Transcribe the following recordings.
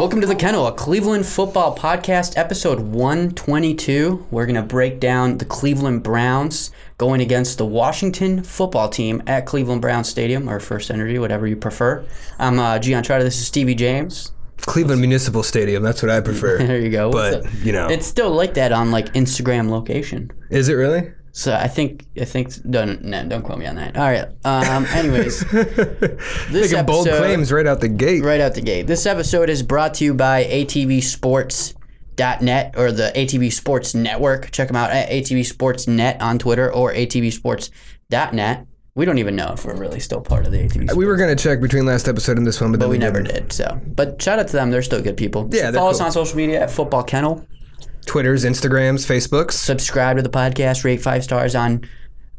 Welcome to the Kennel, a Cleveland football podcast, episode 122. We're going to break down the Cleveland Browns going against the Washington football team at Cleveland Browns Stadium, or First Energy, whatever you prefer. I'm Gian Trotter. This is Stevie James. Cleveland Municipal Stadium, that's what I prefer. There you go. But, you know. It's still like that on, like, Instagram location. Is it really? So I think don't quote me on that. All right. Anyways, this making bold claims right out the gate. Right out the gate. This episode is brought to you by ATVsports.net or the ATV Sports Network. Check them out at ATVSportsNet on Twitter or ATVsports.net. We don't even know if we're really still part of the ATV Sports. We were going to check between last episode and this one, but we never did. So, but shout out to them. They're still good people. Yeah, follow us on social media at Football Kennel. Twitters, Instagrams, Facebooks. Subscribe to the podcast. Rate 5 stars on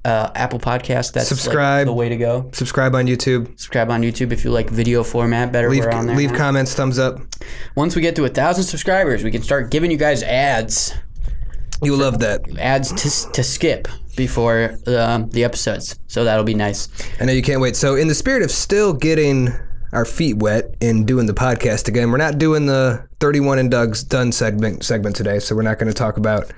Apple Podcasts. That's subscribe. Like the way to go. Subscribe on YouTube. Subscribe on YouTube if you like video format better. We're on there. Leave comments, thumbs up. Once we get to 1,000 subscribers, we can start giving you guys ads. You'll love that. Ads to skip before the episodes. So that'll be nice. I know you can't wait. So in the spirit of still getting our feet wet in doing the podcast again, we're not doing the 31 and Doug's done segment today, so we're not going to talk about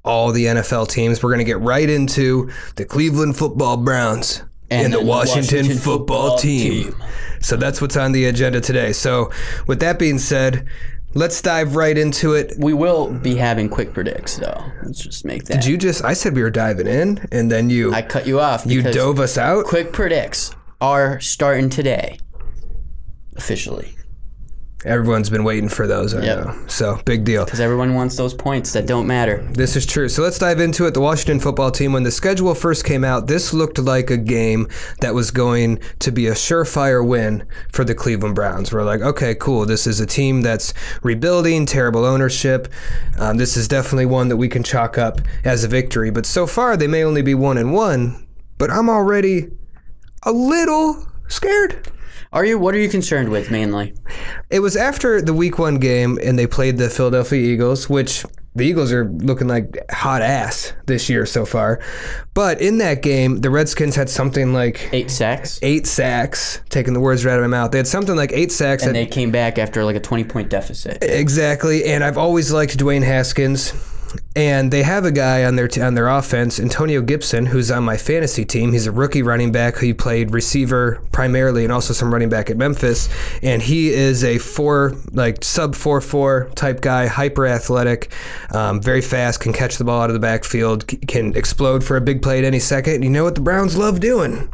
all the NFL teams. We're going to get right into the Cleveland football Browns and the Washington football team. So that's what's on the agenda today. So with that being said, let's dive right into it. We will be having quick predicts, though. Let's just make that. Did you just? I said we were diving in, and then I cut you off. You dove us out? Quick predicts are starting today. Officially. Everyone's been waiting for those, I know. So, big deal. Because everyone wants those points that don't matter. This is true. So let's dive into it. The Washington football team, when the schedule first came out, this looked like a game that was going to be a surefire win for the Cleveland Browns. We're like, okay, cool. This is a team that's rebuilding, terrible ownership. This is definitely one that we can chalk up as a victory. But so far, they may only be 1-1, but I'm already a little scared. What are you concerned with mainly? It was after the week 1 game and they played the Philadelphia Eagles, which the Eagles are looking like hot ass this year so far. But in that game, the Redskins had something like 8 sacks. 8 sacks, taking the words right out of my mouth. They had something like 8 sacks. And they came back after like a 20-point deficit. Exactly. And I've always liked Dwayne Haskins. And they have a guy on their offense, Antonio Gibson, who's on my fantasy team. He's a rookie running back who played receiver primarily and also some running back at Memphis. And he is a sub 4.4 type guy, hyper athletic, very fast, can catch the ball out of the backfield, can explode for a big play at any second. And you know what the Browns love doing?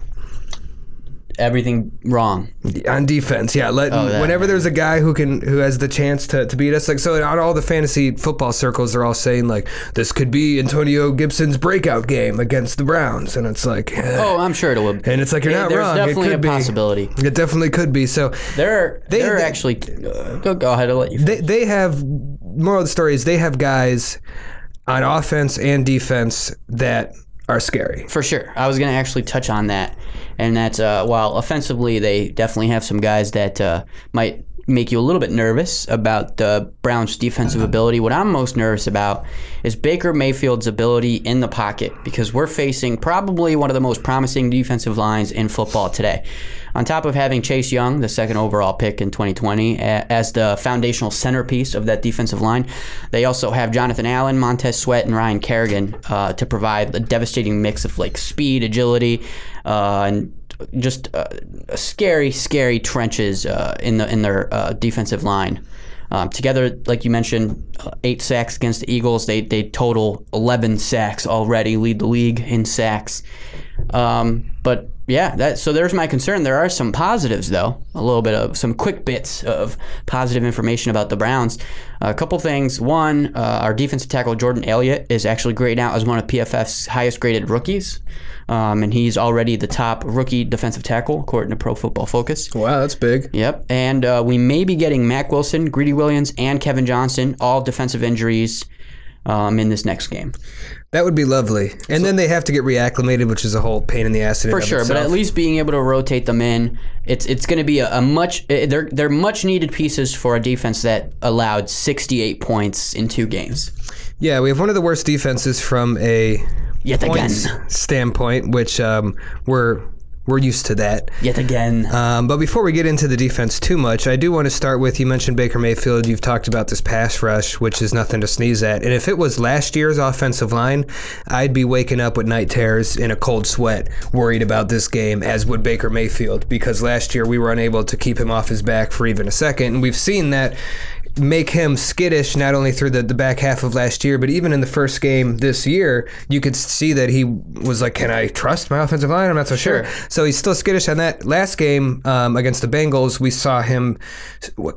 Everything wrong on defense. Yeah, whenever there's a guy who has the chance to beat us, like, so on all the fantasy football circles, they're all saying like this could be Antonio Gibson's breakout game against the Browns, and it's like, oh, I'm sure it will. And it's like, you're not wrong. There's definitely a possibility. It definitely could be. So they're actually go ahead. I'll let you finish. They have, moral of the story is they have guys on offense and defense that are scary. For sure. I was going to actually touch on that. And that's, while offensively they definitely have some guys that might make you a little bit nervous about the Browns' defensive ability. What I'm most nervous about is Baker Mayfield's ability in the pocket, because we're facing probably one of the most promising defensive lines in football today. On top of having Chase Young, the 2nd overall pick in 2020, as the foundational centerpiece of that defensive line, they also have Jonathan Allen, Montez Sweat, and Ryan Kerrigan to provide a devastating mix of like speed, agility, and just scary trenches in their defensive line. Together, like you mentioned, 8 sacks against the Eagles. They total 11 sacks already, lead the league in sacks. But yeah, so there's my concern. There are some positives, though. A little bit of some quick bits of positive information about the Browns. A couple things. One, our defensive tackle Jordan Elliott is actually graded out as one of PFF's highest graded rookies. And he's already the top rookie defensive tackle, according to Pro Football Focus. Wow, that's big. Yep. And we may be getting Mack Wilson, Greedy Williams, and Kevin Johnson, all defensive injuries in this next game. That would be lovely. And then they have to get reacclimated, which is a whole pain in the ass. For sure, but at least being able to rotate them in, it's going to be they're much needed pieces for a defense that allowed 68 points in 2 games. Yeah, we have one of the worst defenses from a points standpoint, which we're We're used to that. Yet again. But before we get into the defense too much, I do want to start with, you mentioned Baker Mayfield. You've talked about this pass rush, which is nothing to sneeze at. And if it was last year's offensive line, I'd be waking up with night terrors in a cold sweat, worried about this game, as would Baker Mayfield, because last year we were unable to keep him off his back for even a second. And we've seen that make him skittish not only through the back half of last year, but even in the first game this year, you could see that he was like, can I trust my offensive line? I'm not so sure. So he's still skittish on that. Last game against the Bengals, we saw him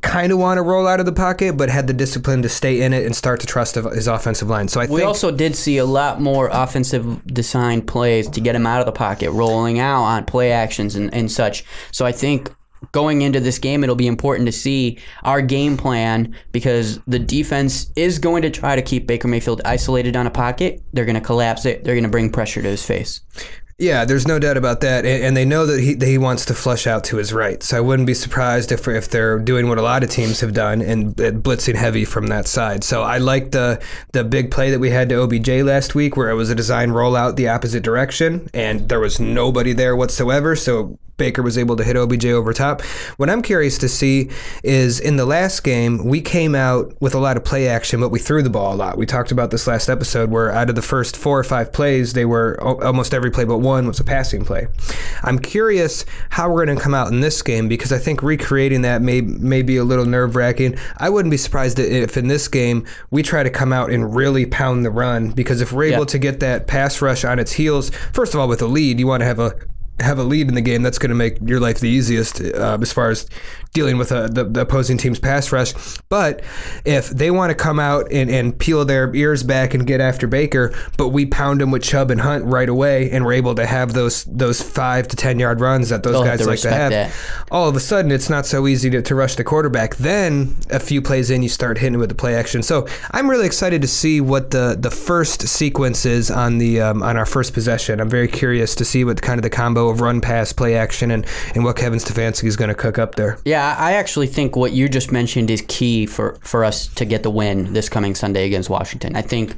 kind of want to roll out of the pocket, but had the discipline to stay in it and start to trust his offensive line. So we also did see a lot more offensive designed plays to get him out of the pocket, rolling out on play actions and such. So I think going into this game, it'll be important to see our game plan, because the defense is going to try to keep Baker Mayfield isolated on a pocket. They're going to collapse it. They're going to bring pressure to his face. Yeah, there's no doubt about that, and they know that he wants to flush out to his right. So I wouldn't be surprised if they're doing what a lot of teams have done and blitzing heavy from that side. So I like the big play that we had to OBJ last week, where it was a design rollout the opposite direction, and there was nobody there whatsoever. So Baker was able to hit OBJ over top. What I'm curious to see is, in the last game, we came out with a lot of play action, but we threw the ball a lot. We talked about this last episode, where out of the first 4 or 5 plays, they were almost every play but one was a passing play. I'm curious how we're going to come out in this game, because I think recreating that may be a little nerve-wracking. I wouldn't be surprised if in this game we try to come out and really pound the run, because if we're able to get that pass rush on its heels, first of all, with a lead, you want to have a lead in the game. That's going to make your life the easiest as far as dealing with the opposing team's pass rush. But if they want to come out and peel their ears back and get after Baker, but we pound them with Chubb and Hunt right away, and we're able to have those 5 to 10 yard runs that those guys like to have, all of a sudden it's not so easy to rush the quarterback. Then a few plays in, you start hitting with the play action. So I'm really excited to see what the first sequence is on our first possession. I'm very curious to see what kind of the combo of run, pass, play action, and what Kevin Stefanski is going to cook up there. Yeah, I actually think what you just mentioned is key for us to get the win this coming Sunday against Washington. I think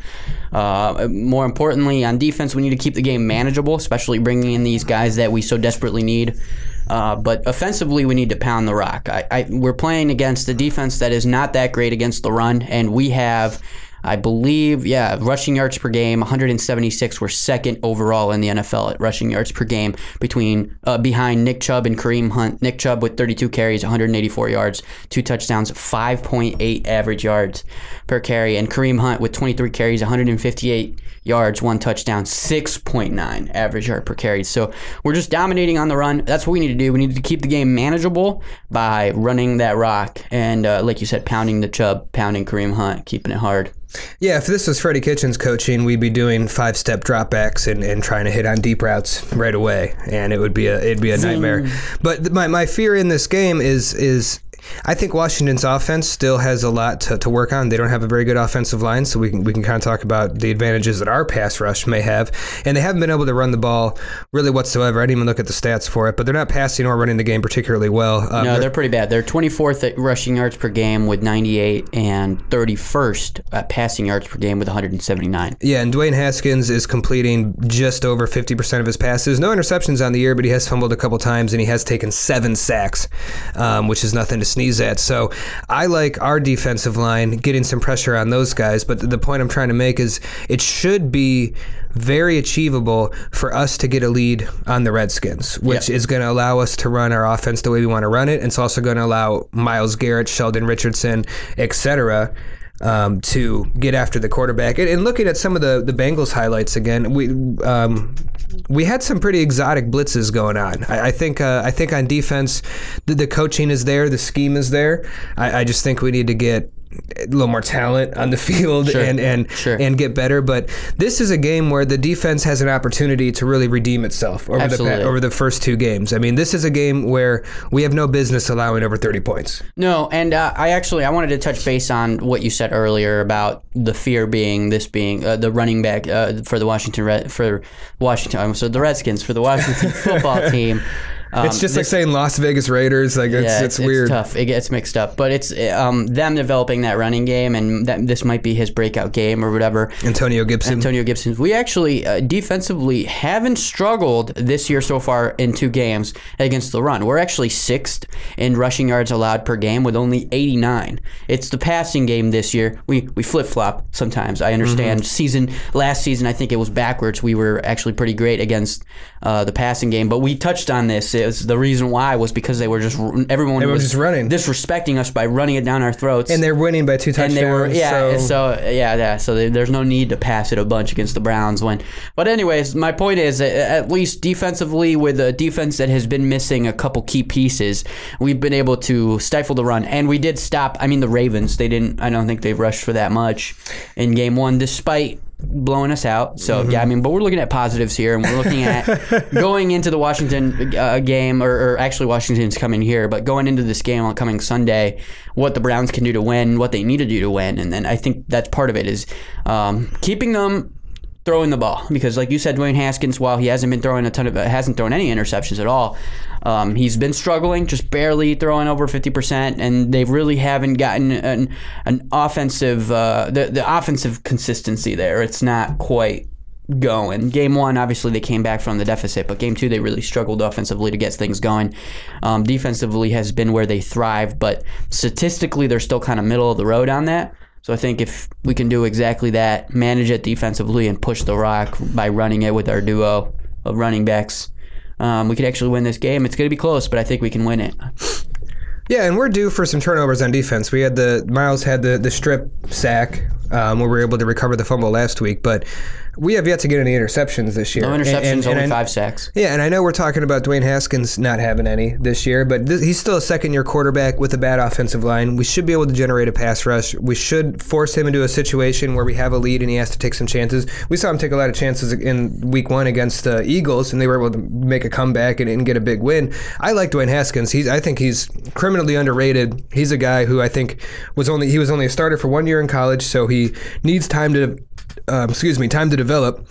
more importantly, on defense, we need to keep the game manageable, especially bringing in these guys that we so desperately need. But offensively, we need to pound the rock. We're playing against a defense that is not that great against the run, and we have, I believe, rushing yards per game, 176. We're second overall in the NFL at rushing yards per game, behind Nick Chubb and Kareem Hunt. Nick Chubb with 32 carries, 184 yards, 2 touchdowns, 5.8 average yards per carry, and Kareem Hunt with 23 carries, 158 yards, 1 touchdown, 6.9 average yard per carry. So we're just dominating on the run. That's what we need to do. We need to keep the game manageable by running that rock and, like you said, pounding the Chubb, pounding Kareem Hunt, keeping it hard. Yeah, if this was Freddie Kitchens coaching, we'd be doing 5-step dropbacks and trying to hit on deep routes right away, and it'd be a nightmare. But my fear in this game is I think Washington's offense still has a lot to work on. They don't have a very good offensive line, so we can kind of talk about the advantages that our pass rush may have. And they haven't been able to run the ball really whatsoever. I didn't even look at the stats for it, but they're not passing or running the game particularly well. No, they're pretty bad. They're 24th at rushing yards per game with 98 and 31st at passing yards per game with 179. Yeah, and Dwayne Haskins is completing just over 50% of his passes. No interceptions on the year, but he has fumbled a couple times, and he has taken 7 sacks, which is nothing to sneeze at. So I like our defensive line getting some pressure on those guys, but the point I'm trying to make is it should be very achievable for us to get a lead on the Redskins, which is going to allow us to run our offense the way we want to run it. And it's also going to allow Myles, Garrett, Sheldon Richardson, etc., to get after the quarterback. And looking at some of the Bengals highlights again, we had some pretty exotic blitzes going on. I think on defense, the coaching is there, the scheme is there. I just think we need to get a little more talent on the field and get better. But this is a game where the defense has an opportunity to really redeem itself over the first 2 games. I mean, this is a game where we have no business allowing over 30 points. No, and I wanted to touch base on what you said earlier about the fear being the running back for the Redskins, for the Washington football team. It's just like saying Las Vegas Raiders. Like it's weird. It's tough. It gets mixed up. But it's them developing that running game, and this might be his breakout game or whatever. Antonio Gibson. We actually defensively haven't struggled this year so far in 2 games against the run. We're actually 6th in rushing yards allowed per game with only 89. It's the passing game this year. We flip-flop sometimes. I understand. Last season, I think it was backwards. We were actually pretty great against the passing game, but we touched on this. The reason why was because everyone was just running, disrespecting us by running it down our throats, and they're winning by 2 touchdowns. And so there's no need to pass it a bunch against the Browns. But anyways, my point is at least defensively, with a defense that has been missing a couple key pieces, we've been able to stifle the run, and we did stop. I mean, the Ravens, they didn't. I don't think they rushed for that much in game 1, despite blowing us out. So yeah, I mean, but we're looking at positives here, and we're looking at going into the Washington game, or actually Washington's coming here, but going into this game on coming Sunday, what the Browns can do to win, what they need to do to win, and then I think that's part of it is keeping them throwing the ball, because like you said, Dwayne Haskins, while he hasn't been throwing hasn't thrown any interceptions at all, he's been struggling, just barely throwing over 50%, and they really haven't gotten an offensive the offensive consistency there. It's not quite going. Game 1, obviously they came back from the deficit, but game 2 they really struggled offensively to get things going. Defensively has been where they thrive, but statistically they're still kind of middle of the road on that. So I think if we can do exactly that, manage it defensively and push the rock by running it with our duo of running backs, we could actually win this game. It's going to be close, but I think we can win it. Yeah, and we're due for some turnovers on defense. Myles had the strip sack where we were able to recover the fumble last week, but we have yet to get any interceptions this year. No interceptions, only 5 sacks. Yeah, and I know we're talking about Dwayne Haskins not having any this year, but he's still a second-year quarterback with a bad offensive line. We should be able to generate a pass rush. We should force him into a situation where we have a lead and he has to take some chances. We saw him take a lot of chances in Week 1 against the Eagles, and they were able to make a comeback and get a big win. I like Dwayne Haskins. I think he's criminally underrated. He's a guy who I think was only a starter for 1 year in college, so he needs time to develop,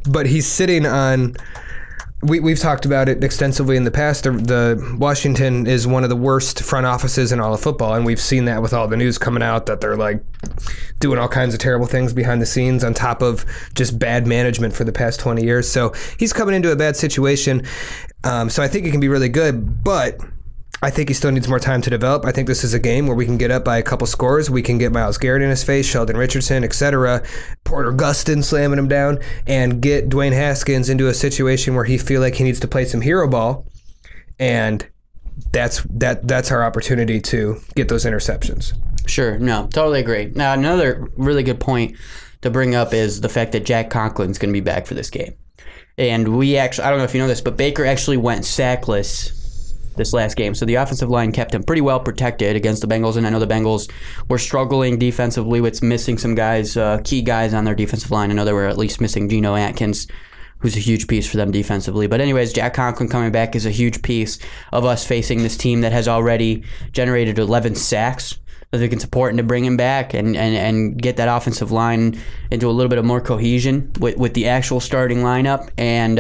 but he's sitting on. We've talked about it extensively in the past. The Washington is one of the worst front offices in all of football, and we've seen that with all the news coming out that they're like doing all kinds of terrible things behind the scenes on top of just bad management for the past 20 years. So he's coming into a bad situation. So I think he can be really good, but I think he still needs more time to develop. I think this is a game where we can get up by a couple scores. We can get Myles Garrett in his face, Sheldon Richardson, etc., Porter Gustin slamming him down, and get Dwayne Haskins into a situation where he feel like he needs to play some hero ball, and that's our opportunity to get those interceptions. Sure, no, totally agree. Now, another really good point to bring up is the fact that Jack Conklin's going to be back for this game. And we actually, I don't know if you know this, but Baker actually went sackless this last game. So the offensive line kept him pretty well protected against the Bengals, and I know the Bengals were struggling defensively with missing some guys, key guys on their defensive line. I know they were at least missing Geno Atkins, who's a huge piece for them defensively. But anyways, Jack Conklin coming back is a huge piece of us facing this team that has already generated 11 sacks. I think it's important to bring him back and get that offensive line into a little bit of more cohesion with the actual starting lineup, and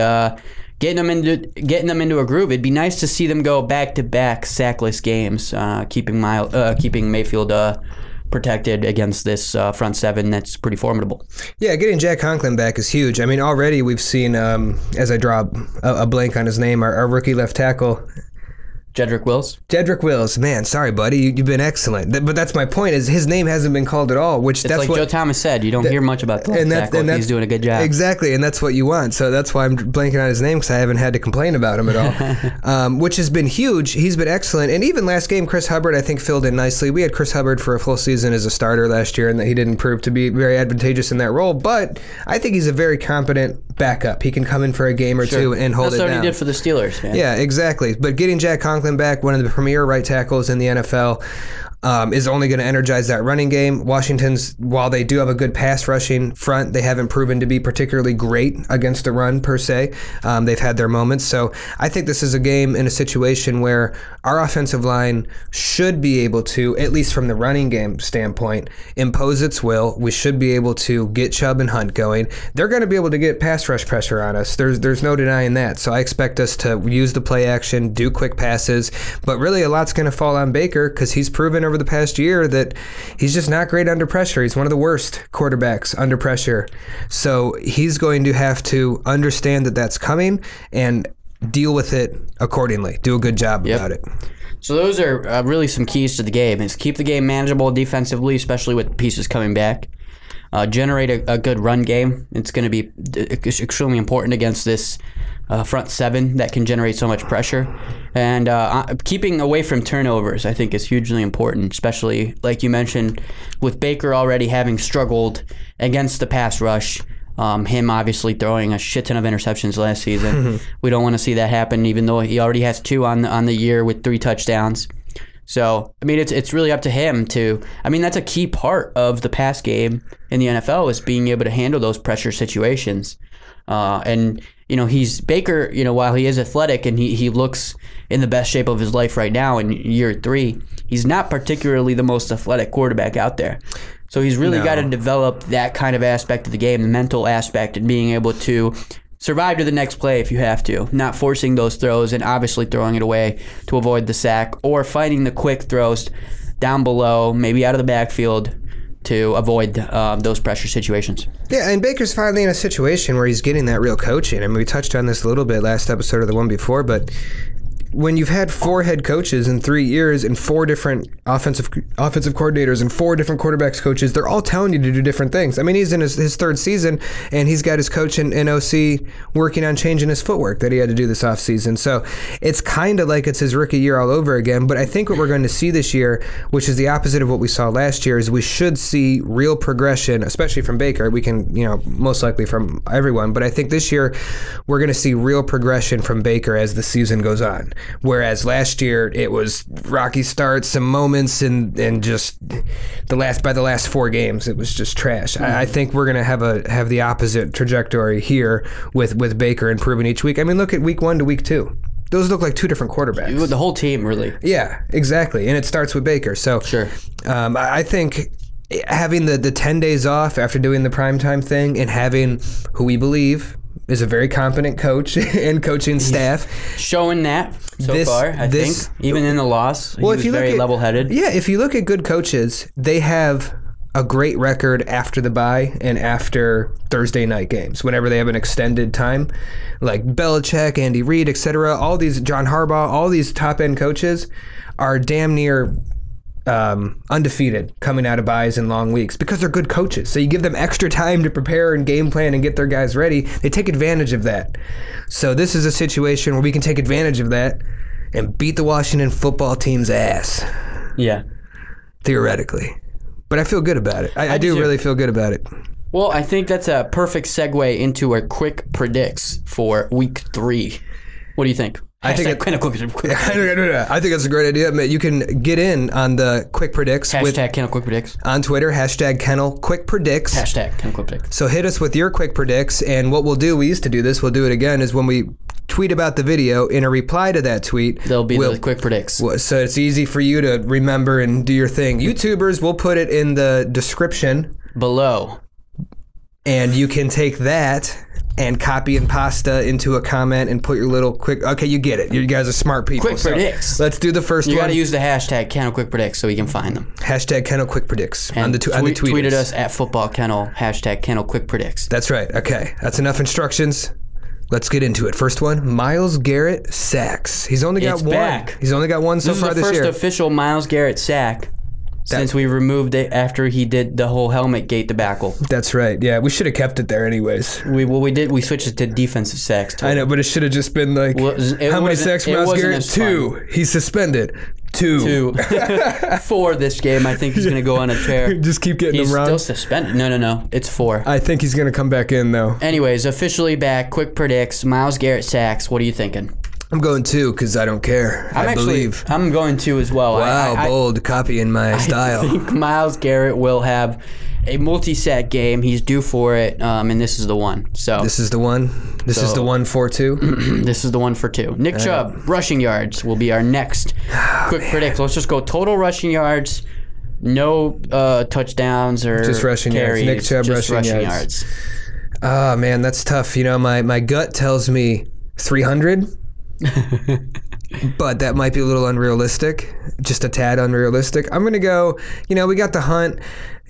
getting them into a groove. It'd be nice to see them go back-to-back sackless games, keeping Mayfield protected against this front seven that's pretty formidable. Yeah, getting Jack Conklin back is huge. I mean, already we've seen, as I draw a blank on his name, our rookie left tackle, Jedrick Wills. Man, sorry, buddy. You've been excellent. But that's my point, is his name hasn't been called at all, which that's like what Joe Thomas said. You don't hear much about the left tackle. He's doing a good job. Exactly, and that's what you want. So that's why I'm blanking on his name, because I haven't had to complain about him at all, which has been huge. He's been excellent. And even last game, Chris Hubbard, I think, filled in nicely. We had Chris Hubbard for a full season as a starter last year, and that he didn't prove to be very advantageous in that role. But I think he's a very competent backup. He can come in for a game or two and hold it down. That's what he did for the Steelers, man. Yeah, exactly. But getting Jack Conklin back, one of the premier right tackles in the NFL, is only going to energize that running game. Washington's, while they do have a good pass rushing front, they haven't proven to be particularly great against the run per se. They've had their moments. So I think this is a game in a situation where our offensive line should be able to, at least from the running game standpoint, impose its will. We should be able to get Chubb and Hunt going. They're going to be able to get pass rush pressure on us. There's no denying that. So I expect us to use the play action, do quick passes, but really a lot's going to fall on Baker because he's proven over the past year that he's just not great under pressure. He's one of the worst quarterbacks under pressure. So he's going to have to understand that that's coming and deal with it accordingly. Do a good job about it. So those are really some keys to the game. Is keep the game manageable defensively, especially with pieces coming back. Generate a good run game. It's going to be extremely important against this front seven that can generate so much pressure. And keeping away from turnovers, I think, is hugely important, especially, like you mentioned, with Baker already having struggled against the pass rush. Him obviously throwing a shit ton of interceptions last season. We don't want to see that happen, even though he already has 2 on the year with 3 touchdowns. So, I mean, it's really up to him to, I mean, that's a key part of the pass game in the NFL is being able to handle those pressure situations. And, you know, Baker, you know, while he is athletic and he looks in the best shape of his life right now in year 3, he's not particularly the most athletic quarterback out there. So he's really got to develop that kind of aspect of the game, the mental aspect, and being able to survive to the next play if you have to, not forcing those throws and obviously throwing it away to avoid the sack, or finding the quick throws down below, maybe out of the backfield, to avoid those pressure situations. Yeah, and Baker's finally in a situation where he's getting that real coaching. I mean, we touched on this a little bit last episode or the one before, but when you've had 4 head coaches in 3 years and 4 different offensive coordinators and 4 different quarterbacks coaches, they're all telling you to do different things. I mean, he's in his 3rd season, and he's got his coach in OC working on changing his footwork that he had to do this offseason. So it's kind of like it's his rookie year all over again. But I think what we're going to see this year, which is the opposite of what we saw last year, is we should see real progression, especially from Baker. We can, you know, most likely from everyone. But I think this year we're going to see real progression from Baker as the season goes on. Whereas last year it was rocky starts, some moments, and just by the last 4 games it was just trash. I think we're gonna have the opposite trajectory here with Baker improving each week. I mean, look at week 1 to week 2. Those look like 2 different quarterbacks. The whole team, really. Yeah, exactly. And it starts with Baker. So sure. I think having the 10 days off after doing the primetime thing and having who we believe is a very competent coach and coaching staff. Showing that so far, I think. Even in the loss, he was very level-headed. Yeah, if you look at good coaches, they have a great record after the bye and after Thursday night games, whenever they have an extended time. Like Belichick, Andy Reid, etc. All these, John Harbaugh, all these top-end coaches are damn near undefeated coming out of byes and long weeks because they're good coaches. So you give them extra time to prepare and game plan and get their guys ready. They take advantage of that. So this is a situation where we can take advantage of that and beat the Washington football team's ass. Yeah. Theoretically. But I feel good about it. I do really feel good about it. Well, I think that's a perfect segue into our quick predicts for week 3. What do you think? I think that's a great idea. You can get in on the quick predicts. Hashtag Kennel Quick Predicts. On Twitter, hashtag Kennel Quick Predicts. Hashtag Kennel Quick Predicts. So hit us with your quick predicts, and what we'll do, we used to do this, we'll do it again, is when we tweet about the video, in a reply to that tweet, there'll be the quick predicts. So it's easy for you to remember and do your thing. YouTubers, we'll put it in the description below. And you can take that and copy and pasta into a comment and put your little quick. Okay, you get it. You guys are smart people. Quick predicts. Let's do the first one. You got to use the hashtag Kennel Quick Predicts so we can find them. Hashtag Kennel Quick Predicts on the tweeters. Tweeted us at Football Kennel. Hashtag Kennel Quick Predicts. That's right. Okay, that's enough instructions. Let's get into it. First one, Myles Garrett sacks. He's only got one. Back. He's only got one so far this year. This is the first official Myles Garrett sack since we removed it after he did the whole helmet gate debacle. That's right. Yeah, we should have kept it there anyways. We switched it to defensive sacks. Totally. I know, but it should have just been like, how many sacks for Myles Garrett? 2. He's suspended. 2. 4 this game. I think he's going to go on a tear. Just keep getting him wrong. He's still suspended. No. It's 4. I think he's going to come back in, though. Anyways, officially back. Quick predicts. Myles Garrett sacks. What are you thinking? I'm going 2 because I don't care. I believe. I'm going 2 as well. Wow, bold, copying my style. I think Myles Garrett will have a multi-sack game. He's due for it, and this is the one. So this is the one. This is the one for 2. This is the one for 2. Nick Chubb rushing yards will be our next quick predict. Let's just go total rushing yards. No touchdowns or just rushing carries. yards. Nick Chubb just rushing yards. Oh man, that's tough. You know, my gut tells me 300. But that might be a little unrealistic, just a tad unrealistic. I'm going to go, you know, we got the Hunt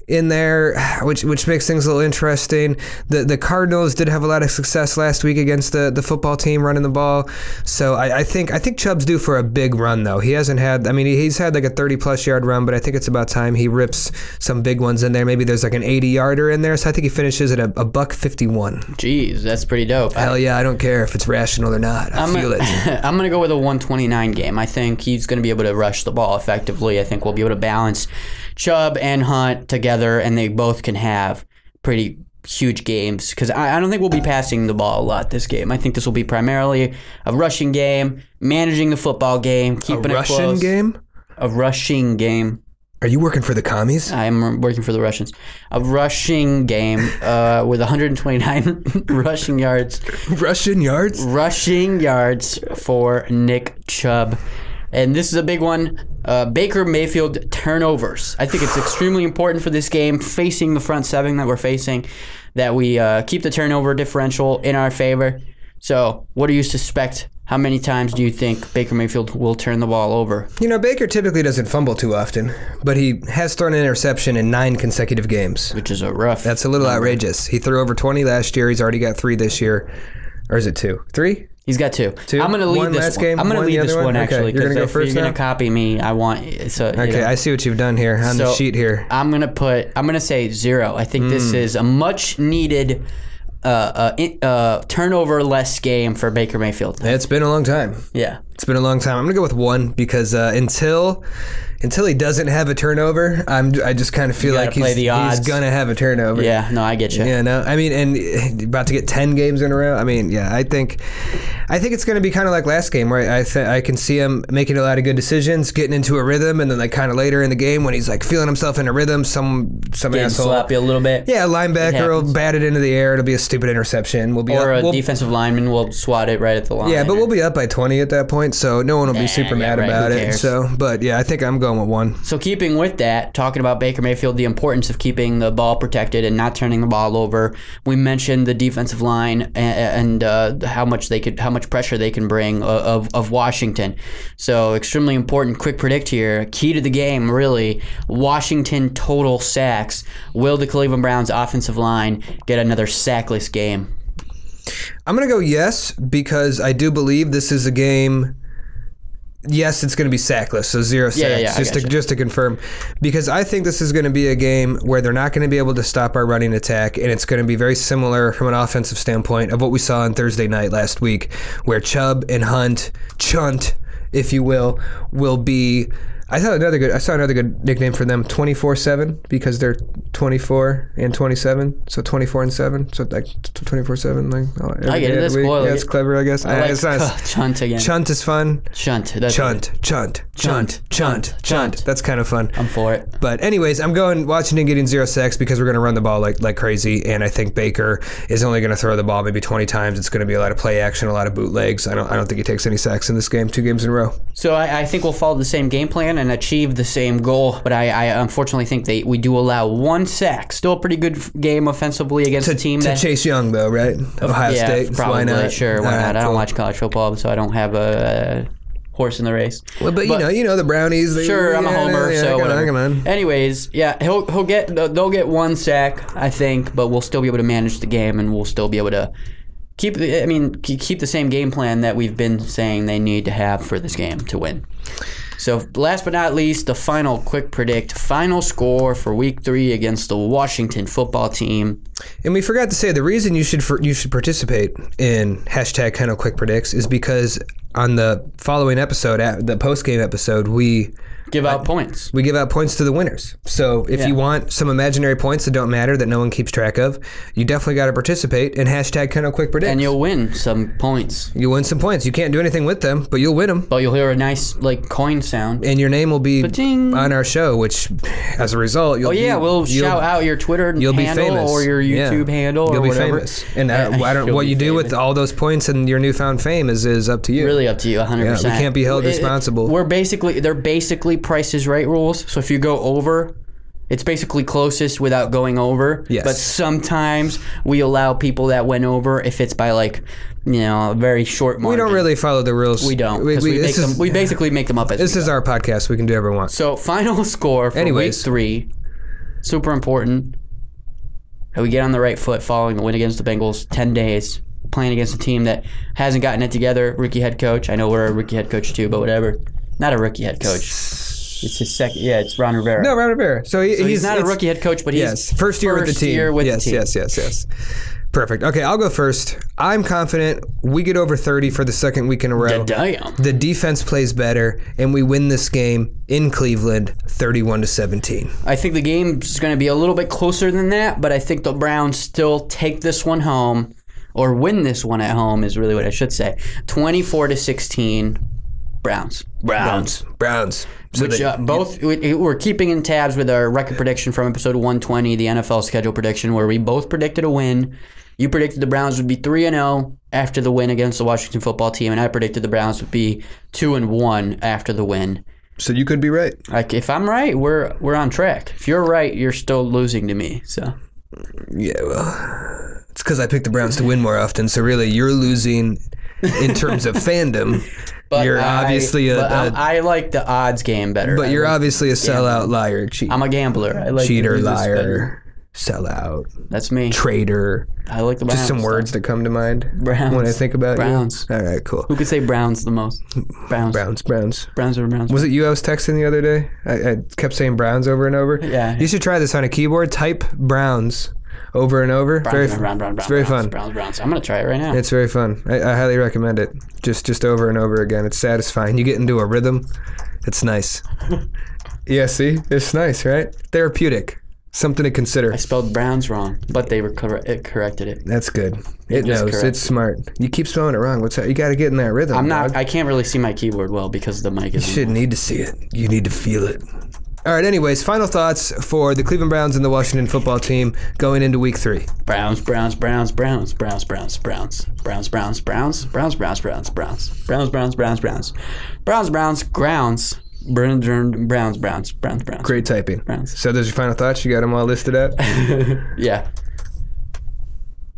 in there, which makes things a little interesting. The Cardinals did have a lot of success last week against the football team running the ball. So I think Chubb's due for a big run, though. He hasn't had, I mean, he's had like a 30-plus yard run, but I think it's about time he rips some big ones in there. Maybe there's like an 80-yarder in there. So I think he finishes at a $151. Jeez, that's pretty dope. Hell yeah, I don't care if it's rational or not. I feel it. I'm going to go with a 129 game. I think he's going to be able to rush the ball effectively. I think we'll be able to balance Chubb and Hunt together, and they both can have pretty huge games because I don't think we'll be passing the ball a lot this game. I think this will be primarily a rushing game, managing the football game, keeping it close. A rushing game. Are you working for the commies? I am working for the Russians. A rushing game with 129 rushing yards. Rushing yards? Rushing yards for Nick Chubb. And this is a big one. Baker Mayfield turnovers. I think it's extremely important for this game, facing the front seven that we're facing, that we keep the turnover differential in our favor. So what do you suspect? How many times do you think Baker Mayfield will turn the ball over? You know, Baker typically doesn't fumble too often, but he has thrown an interception in 9 consecutive games. Which is a rough That's a little number. outrageous. He threw over 20 last year. He's already got 3 this year. Or is it 2? 3? He's got 2. 2? I'm going to lead one this last one. game, I'm going to lead this one, actually. Okay. You're going to go if first you're going to copy me, I want... So, okay, I see what you've done here on the sheet here. I'm going to say 0. I think this is a much-needed turnover-less game for Baker Mayfield. It's been a long time. Yeah. It's been a long time. I'm going to go with 1 because until he doesn't have a turnover, I just kind of feel like he's going to have a turnover. Yeah, no, I get you. Yeah, no, I mean, and about to get 10 games in a row. I mean, yeah, I think it's going to be kind of like last game where I can see him making a lot of good decisions, getting into a rhythm, and then like kind of later in the game when he's like feeling himself in a rhythm, some asshole sloppy a little bit. Yeah, a linebacker will bat it into the air. It'll be a stupid interception. Defensive lineman will swat it right at the line. Yeah, but we'll be up by 20 at that point, so no one will be super mad about it. So, but yeah, I think I'm going with 1. So keeping with that, talking about Baker Mayfield, the importance of keeping the ball protected and not turning the ball over. We mentioned the defensive line and how much pressure they can bring of Washington. So extremely important. Quick predict here. Key to the game, really. Washington total sacks. Will the Cleveland Browns offensive line get another sackless game? I'm going to go yes because I do believe this is a game. Yes, it's going to be sackless, so 0 sacks, just to confirm. Because I think this is going to be a game where they're not going to be able to stop our running attack, and it's going to be very similar from an offensive standpoint of what we saw on Thursday night last week, where Chubb and Chunt, if you will be... I saw another good nickname for them, 24/7, because they're 24 and 27, so 24 and 7, so like 24/7. Like I get it. That's cool. Yeah, it's clever, I guess. I like Chunt again. Chunt is fun. Chunt. That's kind of fun. I'm for it. But anyways, I'm going Washington getting 0 sacks because we're going to run the ball like crazy, and I think Baker is only going to throw the ball maybe 20 times. It's going to be a lot of play action, a lot of bootlegs. I don't think he takes any sacks in this game. 2 games in a row. So I think we'll follow the same game plan and achieve the same goal, but I unfortunately think we do allow 1 sack. Still a pretty good game offensively against a team to Chase Young, though, right? Ohio State. Probably. Why not? Sure, why not? I don't watch college football, so I don't have a horse in the race. Well, but you know the Brownies. I'm a homer, so whatever. Come on. Anyways, yeah, they'll get 1 sack, I think, but we'll still be able to manage the game, and we'll still be able to keep the same game plan that we've been saying they need to have for this game to win. So last but not least, the final quick predict, final score for Week 3 against the Washington football team. And we forgot to say the reason you should participate in hashtag KENNEL QUIck PREDICTS is because on the following episode, the post-game episode, we give out points. We give out points to the winners. So if you want some imaginary points that don't matter, that no one keeps track of, you definitely got to participate in hashtag Kennel Quick Predicts. And you'll win some points. You'll win some points. You can't do anything with them, but you'll win them. But you'll hear a nice like coin sound. And your name will be Ba-ting. on our show, which as a result, we'll shout out your Twitter handle or your YouTube handle you'll or whatever. Be famous. And I don't, what you do with all those points and your newfound fame is up to you. Really up to you, 100%. Yeah, we can't be held responsible. They're basically Price is Right rules. So if you go over, it's basically closest without going over. Yes. But sometimes we allow people that went over if it's by like, a very short margin. We don't really follow the rules. We don't. We basically make them up as this is our podcast. We can do whatever we want. So final score for week 3, super important. That we get on the right foot following the win against the Bengals. 10 days playing against a team that hasn't gotten it together. Rookie head coach. I know we're a rookie head coach too, but whatever. Not a rookie head coach. It's his second. Yeah, it's Ron Rivera. No, Ron Rivera. So he's not a rookie head coach, but he's first year with the team. Yes. Perfect. Okay, I'll go first. I'm confident we get over 30 for the second week in a row. Damn. The defense plays better, and we win this game in Cleveland, 31-17. I think the game's going to be a little bit closer than that, but I think the Browns still take this one home, or win this one at home is really what I should say. 24-16, Browns. So which we're keeping in tabs with our record prediction from episode 120, the NFL schedule prediction, where we both predicted a win. You predicted the Browns would be 3-0 after the win against the Washington football team, and I predicted the Browns would be 2-1 after the win. So you could be right. Like if I'm right, we're on track. If you're right, you're still losing to me. So yeah, well, it's because I picked the Browns to win more often. So really, you're losing in terms of fandom. But you're obviously I like the odds game better. But you're obviously a sellout, liar, cheat. I'm a gambler. I like cheater, liar, sellout. That's me. Traitor. I like the Browns. Just some words that come to mind when I think about Browns. You. All right, cool. Who could say Browns the most? Browns. Browns or Browns. Was it you I was texting the other day? I kept saying Browns over and over. Yeah. You should try this on a keyboard. Type Browns over and over. Browns, it's very fun. Browns. I'm going to try it right now. It's very fun. I highly recommend it. Just over and over again. It's satisfying. You get into a rhythm. It's nice. Yeah, see? It's nice, right? Therapeutic. Something to consider. I spelled Browns wrong, but they corrected it. That's good. It knows. It's smart. You keep spelling it wrong. What's that? You got to get in that rhythm. I'm not. Dog. I can't really see my keyboard well because the mic is. You shouldn't need to see it. You need to feel it. All right. Anyways, final thoughts for the Cleveland Browns and the Washington football team going into Week 3. Browns. Grounds. Browns. Great typing. Browns. So those are your final thoughts? You got them all listed out? Yeah.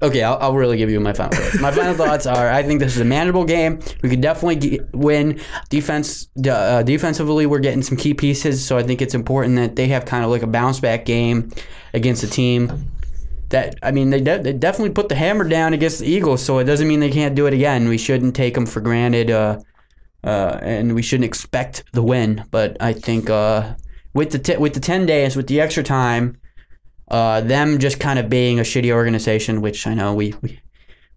Okay, I'll really give you my final thoughts. My final thoughts are: I think this is a manageable game. We could definitely win. Defensively, we're getting some key pieces, so I think it's important that they have kind of like a bounce back game against a team that, I mean, they definitely put the hammer down against the Eagles, so it doesn't mean they can't do it again. We shouldn't take them for granted, and we shouldn't expect the win. But I think with the 10 days, with the extra time. Them just kind of being a shitty organization, which I know we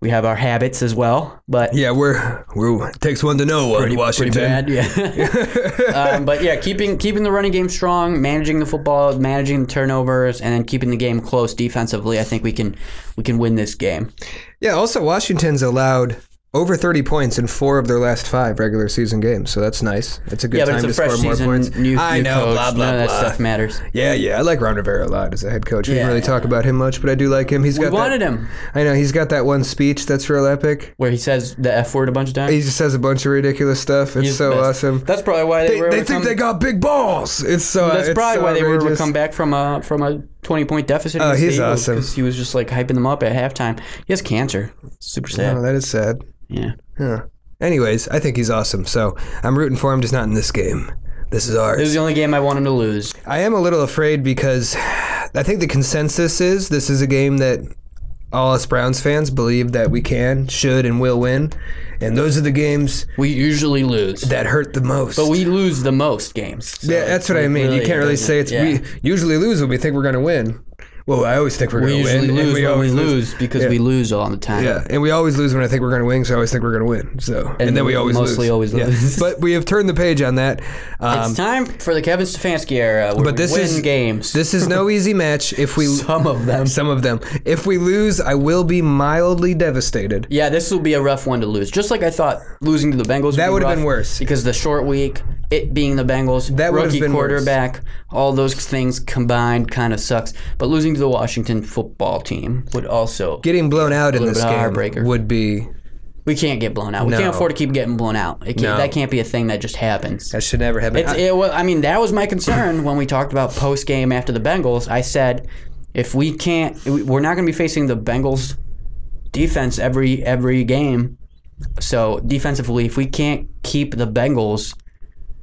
have our habits as well, but yeah, we're it takes one to know one. Washington, pretty bad, yeah. But yeah, keeping the running game strong, managing the football, managing the turnovers, and then keeping the game close defensively. I think we can win this game. Yeah. Also, Washington's allowed over 30 points in 4 of their last 5 regular season games, so that's nice. It's a good time to score more points. I know, coach, blah, blah, none of that stuff matters. Yeah, I like Ron Rivera a lot as a head coach. We didn't really talk about him much, but I do like him. We wanted him. I know, he's got that one speech that's real epic. Where he says the F word a bunch of times? He just says a bunch of ridiculous stuff. It's so awesome. That's probably why they think they got big balls. That's probably why they were able to come back from a 20-point deficit. Oh, he's awesome. Because he was just like hyping them up at halftime. He has cancer. Super sad. Oh, that is sad. Yeah. Anyways, I think he's awesome, so I'm rooting for him, just not in this game. This is ours. This is the only game I want him to lose. I am a little afraid because I think the consensus is this is a game that all us Browns fans believe that we can, should, and will win. And those are the games we usually lose that hurt the most. But we lose the most games. So yeah, that's what I mean. You can't really say it's we usually lose when we think we're going to win. Well, I always think we're going to win. We usually lose we always lose because we lose all the time. Yeah, and we always lose when I think we're going to win, so I always think we're going to win. So, and then we always mostly always lose. But we have turned the page on that. It's time for the Kevin Stefanski era where we win games. This is no easy match. If we Some of them. If we lose, I will be mildly devastated. Yeah, this will be a rough one to lose. Just like I thought losing to the Bengals would have rough been worse. Because the short week, it being the Bengals, that rookie been quarterback, worse. All those things combined kind of sucks. But losing to the Washington football team would also getting blown out in this game would be. We can't get blown out. We can't afford to keep getting blown out. That can't be a thing that just happens. That should never happen. I mean, that was my concern when we talked about post game after the Bengals. I said, if we can't, we're not going to be facing the Bengals defense every game. So defensively, if we can't keep the Bengals,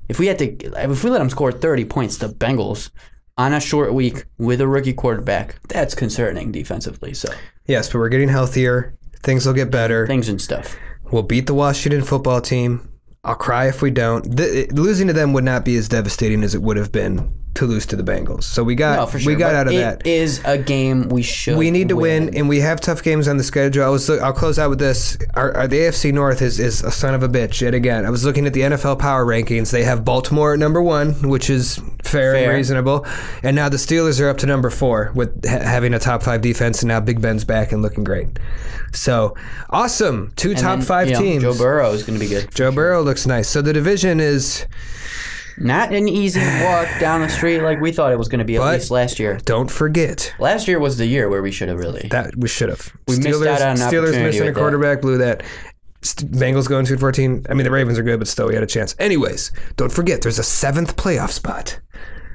if we let them score 30 points, the Bengals on a short week with a rookie quarterback, that's concerning defensively. So yes, but we're getting healthier. Things will get better. Things and stuff. We'll beat the Washington football team. I'll cry if we don't. Losing to them would not be as devastating as it would have been to lose to the Bengals. So we got out of that. It is a game we should. We need to win, and we have tough games on the schedule. I'll close out with this. The AFC North is a son of a bitch yet again. I was looking at the NFL Power Rankings. They have Baltimore at number 1, which is fair and reasonable, and now the Steelers are up to number 4 with having a top 5 defense, and now Big Ben's back and looking great. So awesome, 2 top 5 teams. Joe Burrow is going to be good. Joe Burrow looks nice. So the division is not an easy walk down the street like we thought it was going to be, at least last year. Don't forget. Last year was the year where we should have really. We should have. We missed out on an opportunity. Steelers missing a quarterback, blew that. Bengals going 2-14. I mean, the Ravens are good, but still, we had a chance. Anyways, don't forget, there's a 7th playoff spot.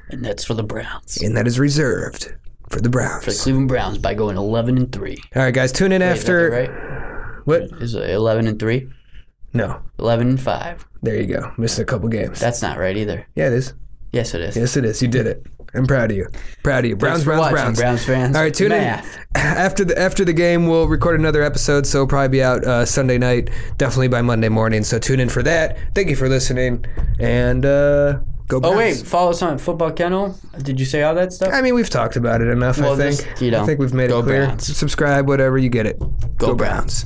And that's for the Browns. And that is reserved for the Browns. For the Cleveland Browns by going 11-3. All right, guys, tune in after. Is that right? What? Is it 11-3? No. 11-5. There you go. Missing a couple games. That's not right either. Yeah, it is. Yes, it is. Yes, it is. You did it. I'm proud of you. Browns. Browns fans. All right, tune in. After the game, we'll record another episode, so it'll probably be out Sunday night, definitely by Monday morning. So tune in for that. Thank you for listening, and go Browns. Oh, wait. Follow us on Football Kennel. Did you say all that stuff? I mean, we've talked about it enough, I think. I think we've made it clear. Browns. Subscribe, whatever, you get it. Go Browns.